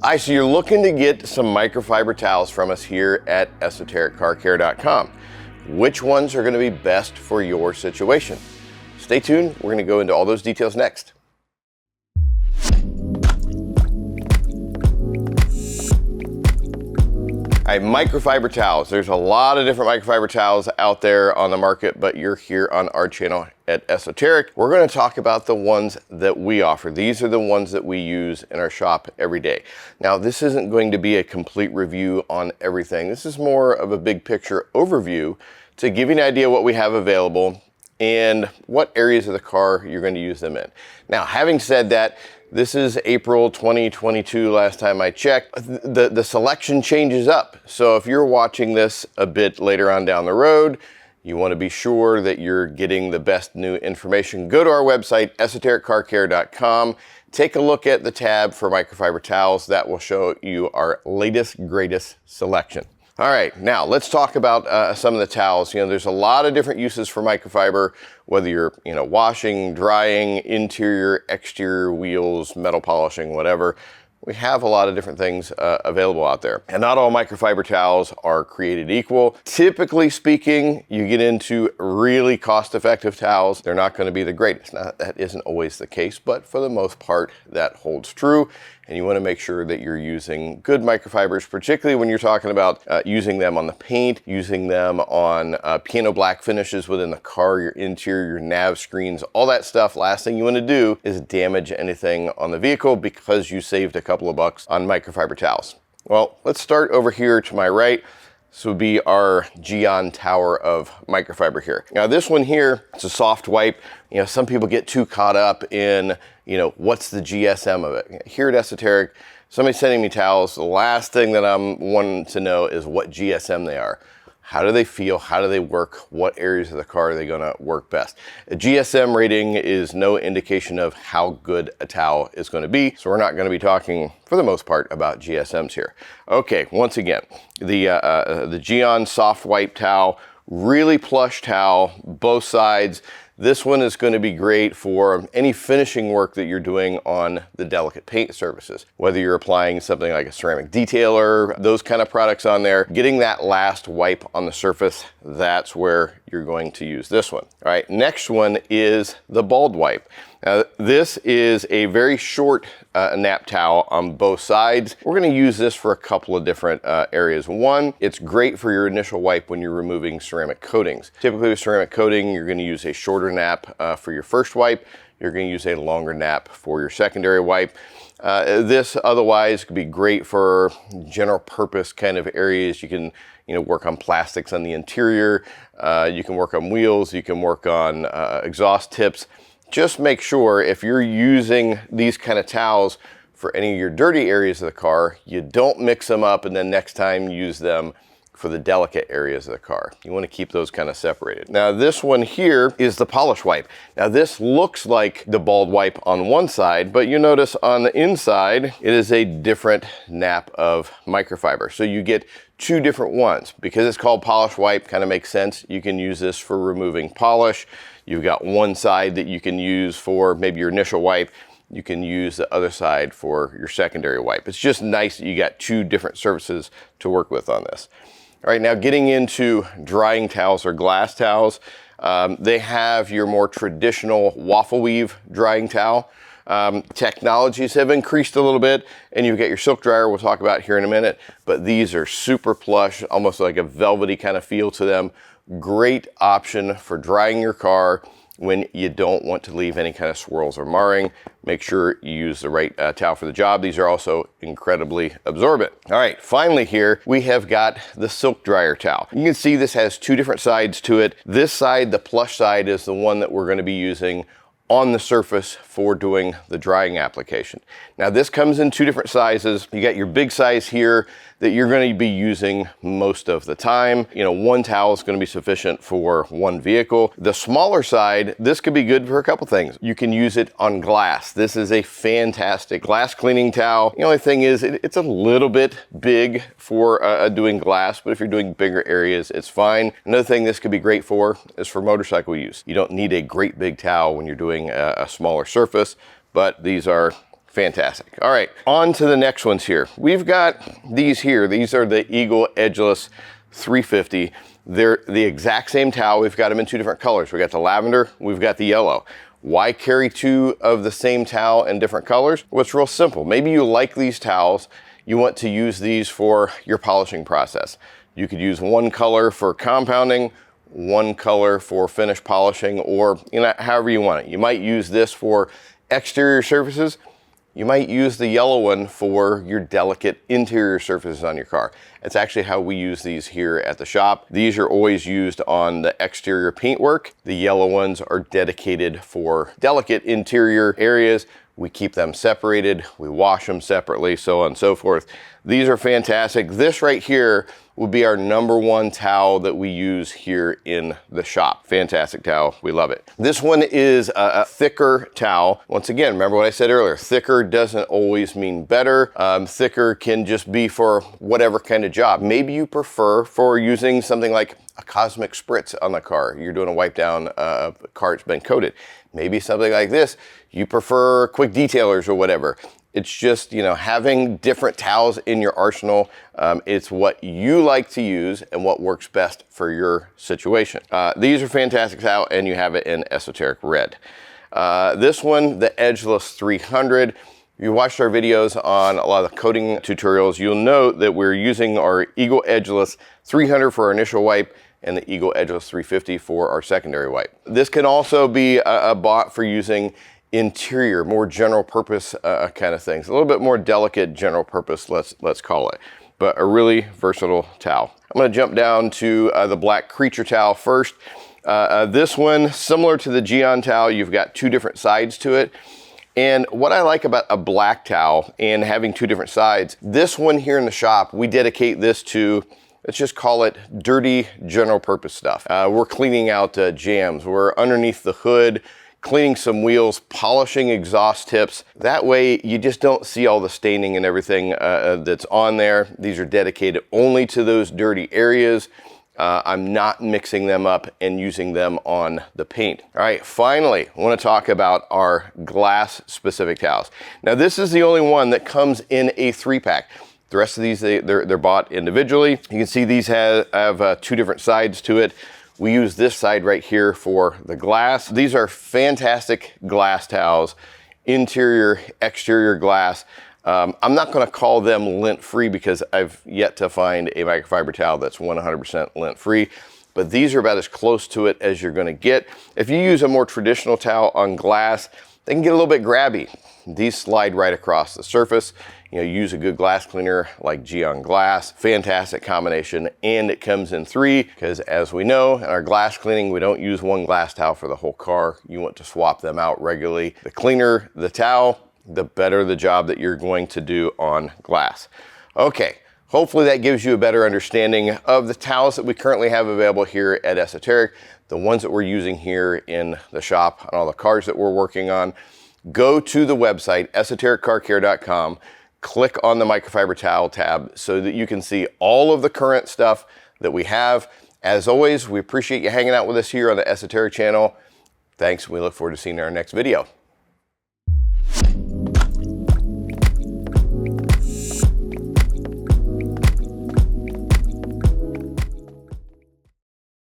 Hi, so you're looking to get some microfiber towels from us here at EsotericCarCare.com. Which ones are going to be best for your situation? Stay tuned. We're going to go into all those details next. All right, microfiber towels. There's a lot of different microfiber towels out there on the market, but you're here on our channel at Esoteric. We're going to talk about the ones that we offer. These are the ones that we use in our shop every day. Now, this isn't going to be a complete review on everything. This is more of a big picture overview to give you an idea what we have available and what areas of the car you're going to use them in. Now, having said that, this is April 2022, last time I checked. The selection changes up. So if you're watching this a bit later on down the road, you want to be sure that you're getting the best new information. Go to our website, EsotericCarCare.com. Take a look at the tab for microfiber towels. That will show you our latest, greatest selection. All right, now let's talk about some of the towels. There's a lot of different uses for microfiber, whether you're, washing, drying, interior, exterior wheels, metal polishing, whatever. We have a lot of different things available out there. And not all microfiber towels are created equal. Typically speaking, you get into really cost-effective towels, they're not going to be the greatest. Now, that isn't always the case, but for the most part, that holds true. And you want to make sure that you're using good microfibers, particularly when you're talking about using them on the paint, using them on piano black finishes within the car, your interior, your nav screens, all that stuff. Last thing you want to do is damage anything on the vehicle because you saved a couple of bucks on microfiber towels. Well, let's start over here to my right. This would be our Geon tower of microfiber here. Now this one here, it's a soft wipe. Some people get too caught up in, what's the GSM of it? Here at Esoteric, somebody's sending me towels. The last thing that I'm wanting to know is what GSM they are. How do they feel? How do they work? What areas of the car are they gonna work best? A GSM rating is no indication of how good a towel is gonna be. So we're not gonna be talking, for the most part, about GSMs here. Okay, once again, the Geon soft wipe towel, really plush towel, both sides. This one is going to be great for any finishing work that you're doing on the delicate paint surfaces. Whether you're applying something like a ceramic detailer, those kind of products on there, getting that last wipe on the surface, that's where you're going to use this one. All right, next one is the bald wipe. Now, this is a very short nap towel on both sides. We're going to use this for a couple of different areas. One, it's great for your initial wipe when you're removing ceramic coatings. Typically with ceramic coating, you're going to use a shorter nap for your first wipe. You're going to use a longer nap for your secondary wipe. This otherwise could be great for general purpose kind of areas. You can work on plastics on the interior. You can work on wheels. You can work on exhaust tips. Just make sure if you're using these kind of towels for any of your dirty areas of the car, you don't mix them up and then next time use them for the delicate areas of the car. You want to keep those kind of separated. Now this one here is the polish wipe. Now this looks like the bald wipe on one side, but you notice on the inside, it is a different nap of microfiber. So you get two different ones. Because it's called polish wipe, kind of makes sense. You can use this for removing polish. You've got one side that you can use for maybe your initial wipe. You can use the other side for your secondary wipe. It's just nice that you got two different surfaces to work with on this. All right, now getting into drying towels or glass towels, they have your more traditional waffle weave drying towel. Technologies have increased a little bit, and you've got your silk dryer we'll talk about here in a minute, but these are super plush, almost like a velvety kind of feel to them. Great option for drying your car when you don't want to leave any kind of swirls or marring. Make sure you use the right towel for the job. These are also incredibly absorbent. All right, finally here, we have got the silk dryer towel. You can see this has two different sides to it. This side, the plush side, is the one that we're going to be using on the surface for doing the drying application. Now this comes in two different sizes. You got your big size here that you're going to be using most of the time. One towel is going to be sufficient for one vehicle. The smaller side, this could be good for a couple things. You can use it on glass. This is a fantastic glass cleaning towel. The only thing is it's a little bit big for doing glass, but if you're doing bigger areas, it's fine. Another thing this could be great for is for motorcycle use. You don't need a great big towel when you're doing a smaller surface, but these are Fantastic. All right, on to the next ones here. We've got these here. These are the Eagle Edgeless 350. They're the exact same towel. We've got them in two different colors. We got the lavender, we've got the yellow. Why carry two of the same towel in different colors? Well, it's real simple. Maybe you like these towels. You want to use these for your polishing process. You could use one color for compounding, one color for finish polishing, or however you want it. You might use this for exterior surfaces. You might use the yellow one for your delicate interior surfaces on your car. It's actually how we use these here at the shop. These are always used on the exterior paintwork. The yellow ones are dedicated for delicate interior areas. We keep them separated, we wash them separately, so on and so forth. These are fantastic. This right here would be our #1 towel that we use here in the shop. Fantastic towel, we love it. This one is a thicker towel. Once again, remember what I said earlier, thicker doesn't always mean better. Thicker can just be for whatever kind of job. Maybe you prefer for using something like a cosmic spritz on the car. You're doing a wipe down, a car that's been coated. Maybe something like this, you prefer quick detailers or whatever. It's just, having different towels in your arsenal. It's what you like to use and what works best for your situation. These are fantastic towels, and you have it in Esoteric Red. This one, the Edgeless 300. If you watched our videos on a lot of the coating tutorials, you'll know that we're using our Eagle Edgeless 300 for our initial wipe and the Eagle Edgeless 350 for our secondary wipe. This can also be bought for using interior, more general purpose kind of things. A little bit more delicate general purpose, let's call it. But a really versatile towel. I'm gonna jump down to the black creature towel first. This one, similar to the Geon towel, you've got two different sides to it. And what I like about a black towel and having two different sides, this one here in the shop, we dedicate this to, let's just call it dirty general purpose stuff. We're cleaning out jams, we're underneath the hood, cleaning some wheels, polishing exhaust tips. That way you just don't see all the staining and everything that's on there. These are dedicated only to those dirty areas. I'm not mixing them up and using them on the paint. All right, finally, I want to talk about our glass specific towels. Now this is the only one that comes in a 3-pack. The rest of these, they're bought individually. You can see these have two different sides to it. We use this side right here for the glass. These are fantastic glass towels, interior, exterior glass. I'm not gonna call them lint-free because I've yet to find a microfiber towel that's 100% lint-free, but these are about as close to it as you're gonna get. If you use a more traditional towel on glass, they can get a little bit grabby. These slide right across the surface. Use a good glass cleaner like Geon Glass. Fantastic combination, and it comes in 3 because as we know, in our glass cleaning, we don't use one glass towel for the whole car. You want to swap them out regularly. The cleaner the towel, the better the job that you're going to do on glass. Okay, hopefully that gives you a better understanding of the towels that we currently have available here at Esoteric, the ones that we're using here in the shop on all the cars that we're working on. Go to the website, esotericcarcare.com, click on the microfiber towel tab so that you can see all of the current stuff that we have. As always, we appreciate you hanging out with us here on the Esoteric channel. Thanks, we look forward to seeing you in our next video.